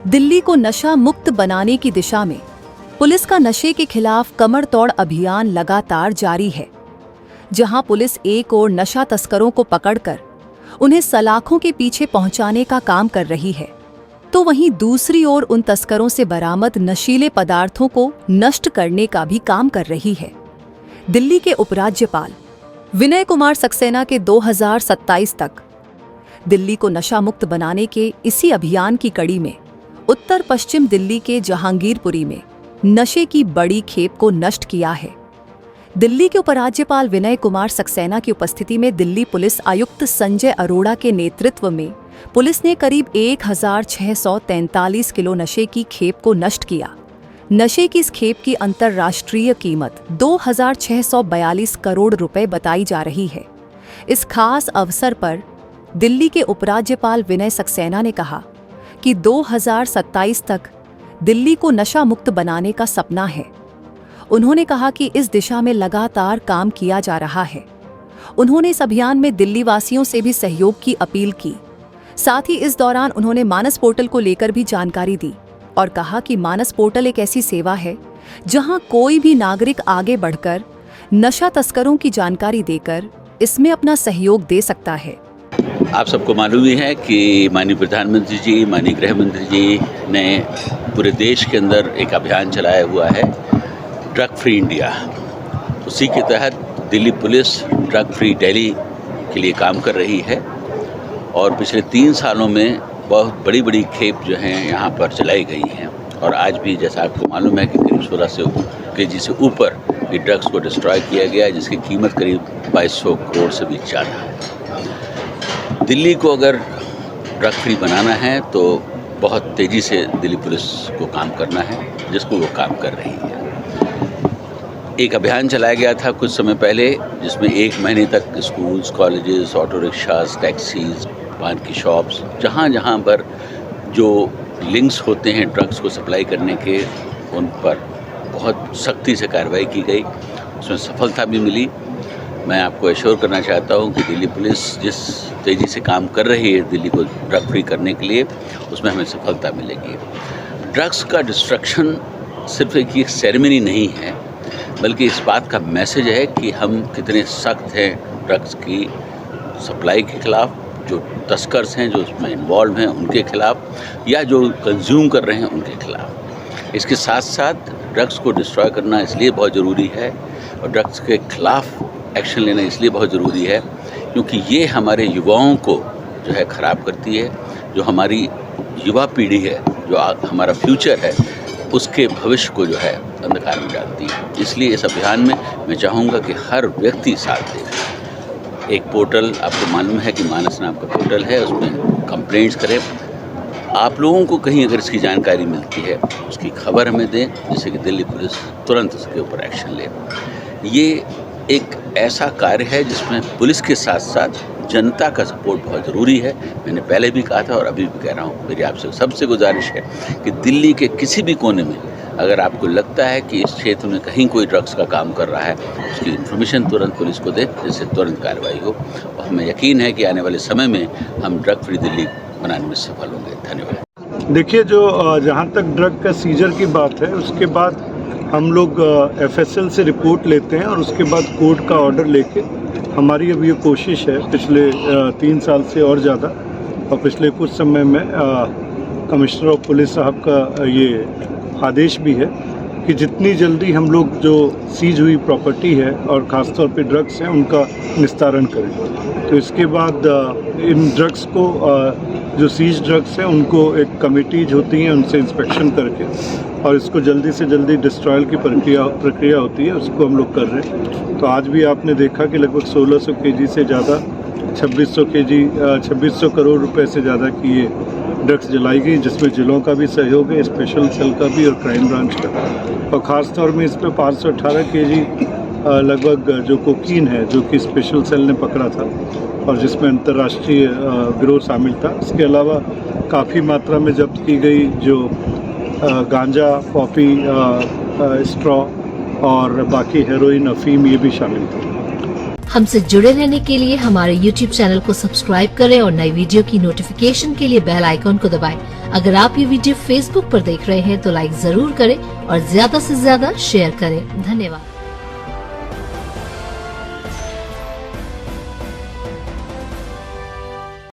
दिल्ली को नशा मुक्त बनाने की दिशा में पुलिस का नशे के खिलाफ कमर तोड़ अभियान लगातार जारी है। जहां पुलिस एक ओर नशा तस्करों को पकड़कर उन्हें सलाखों के पीछे पहुंचाने का काम कर रही है, तो वहीं दूसरी ओर उन तस्करों से बरामद नशीले पदार्थों को नष्ट करने का भी काम कर रही है। दिल्ली के उपराज्यपाल विनय कुमार सक्सेना के 2027 तक दिल्ली को नशा मुक्त बनाने के इसी अभियान की कड़ी में उत्तर पश्चिम दिल्ली के जहांगीरपुरी में नशे की बड़ी खेप को नष्ट किया है। दिल्ली के उपराज्यपाल विनय कुमार सक्सेना की उपस्थिति में दिल्ली पुलिस आयुक्त संजय अरोड़ा के नेतृत्व में पुलिस ने करीब 1643 किलो नशे की खेप को नष्ट किया। नशे की इस खेप की अंतर्राष्ट्रीय कीमत 2642 करोड़ रुपए बताई जा रही है। इस खास अवसर पर दिल्ली के उपराज्यपाल विनय सक्सेना ने कहा कि 2027 तक दिल्ली को नशा मुक्त बनाने का सपना है। उन्होंने कहा कि इस दिशा में लगातार काम किया जा रहा है। उन्होंने इस अभियान में दिल्ली वासियों से भी सहयोग की अपील की। साथ ही इस दौरान उन्होंने मानस पोर्टल को लेकर भी जानकारी दी और कहा कि मानस पोर्टल एक ऐसी सेवा है जहां कोई भी नागरिक आगे बढ़कर नशा तस्करों की जानकारी देकर इसमें अपना सहयोग दे सकता है। आप सबको मालूम ही है कि माननीय प्रधानमंत्री जी, माननीय गृह मंत्री जी ने पूरे देश के अंदर एक अभियान चलाया हुआ है, ड्रग फ्री इंडिया। उसी के तहत Delhi police drug free Delhi के लिए काम कर रही है और पिछले 3 सालों में बहुत बड़ी बड़ी खेप जो हैं यहाँ पर चलाई गई हैं और आज भी जैसा आपको मालूम है कि करीब 1600 kg से ऊपर ये ड्रग्स को डिस्ट्रॉय किया गया है, जिसकी कीमत करीब 2200 करोड़ से भी ज़्यादा है। दिल्ली को अगर ड्रग फ्री बनाना है तो बहुत तेज़ी से दिल्ली पुलिस को काम करना है, जिसको वो काम कर रही है। एक अभियान चलाया गया था कुछ समय पहले, जिसमें 1 महीने तक schools, colleges, auto rickshaws, taxis, पान की शॉप्स, जहाँ जहाँ पर जो लिंक्स होते हैं ड्रग्स को सप्लाई करने के, उन पर बहुत सख्ती से कार्रवाई की गई। उसमें सफलता भी मिली। मैं आपको एश्योर करना चाहता हूं कि दिल्ली पुलिस जिस तेज़ी से काम कर रही है दिल्ली को ड्रग फ्री करने के लिए, उसमें हमें सफलता मिलेगी। ड्रग्स का डिस्ट्रक्शन सिर्फ एक सेरेमनी नहीं है, बल्कि इस बात का मैसेज है कि हम कितने सख्त हैं ड्रग्स की सप्लाई के खिलाफ, जो तस्कर्स हैं जो उसमें इन्वॉल्व हैं उनके खिलाफ, या जो कंज्यूम कर रहे हैं उनके खिलाफ। इसके साथ साथ ड्रग्स को डिस्ट्रॉय करना इसलिए बहुत ज़रूरी है और ड्रग्स के खिलाफ एक्शन लेना इसलिए बहुत ज़रूरी है क्योंकि ये हमारे युवाओं को जो है ख़राब करती है। जो हमारी युवा पीढ़ी है, जो हमारा फ्यूचर है, उसके भविष्य को जो है अंधकार में डालती है। इसलिए इस अभियान में मैं चाहूँगा कि हर व्यक्ति साथ दे। एक पोर्टल आपको मालूम है कि मानस नाम का पोर्टल है, उसमें कंप्लेंट्स करें। आप लोगों को कहीं अगर इसकी जानकारी मिलती है उसकी खबर हमें दें, जिससे कि दिल्ली पुलिस तुरंत उसके ऊपर एक्शन ले। ये एक ऐसा कार्य है जिसमें पुलिस के साथ साथ जनता का सपोर्ट बहुत ज़रूरी है। मैंने पहले भी कहा था और अभी भी कह रहा हूँ, मेरी आपसे सबसे गुजारिश है कि दिल्ली के किसी भी कोने में अगर आपको लगता है कि इस क्षेत्र में कहीं कोई ड्रग्स का काम कर रहा है, उसकी इन्फॉर्मेशन तुरंत पुलिस को दे, जिससे तुरंत कार्रवाई हो। और हमें यकीन है कि आने वाले समय में हम ड्रग फ्री दिल्ली बनाने में सफल होंगे। धन्यवाद। देखिए, जो जहाँ तक ड्रग का सीजर की बात है, उसके बाद हम लोग FSL से रिपोर्ट लेते हैं और उसके बाद कोर्ट का ऑर्डर लेके हमारी अब ये कोशिश है पिछले 3 साल से और ज़्यादा, और पिछले कुछ समय में कमिश्नर ऑफ पुलिस साहब का ये आदेश भी है कि जितनी जल्दी हम लोग जो सीज हुई प्रॉपर्टी है और ख़ासतौर पे ड्रग्स हैं उनका निस्तारण करें। तो इसके बाद इन ड्रग्स को जो सीज ड्रग्स हैं उनको एक कमिटीज होती हैं, उनसे इंस्पेक्शन करके और इसको जल्दी से जल्दी डिस्ट्रॉयल की प्रक्रिया होती है, उसको हम लोग कर रहे हैं। तो आज भी आपने देखा कि लगभग 1600 kg से ज़्यादा 2600 करोड़ रुपए से ज़्यादा की ये ड्रग्स जलाई गई, जिसमें जिलों का भी सहयोग है, स्पेशल सेल का भी और क्राइम ब्रांच का। और ख़ास तौर में इसमें 518 kg लगभग जो कोकीन है, जो कि स्पेशल सेल ने पकड़ा था और जिसमें अंतर्राष्ट्रीय गिरोह शामिल था। इसके अलावा काफ़ी मात्रा में जब्त की गई जो गांजा, पॉपी, स्ट्रॉ और बाकी हेरोइन, अफीम, ये भी शामिल थे। हमसे जुड़े रहने के लिए हमारे YouTube चैनल को सब्सक्राइब करें और नई वीडियो की नोटिफिकेशन के लिए बेल आइकॉन को दबाएं। अगर आप ये वीडियो फेसबुक पर देख रहे हैं तो लाइक जरूर करें और ज्यादा से ज्यादा शेयर करें। धन्यवाद।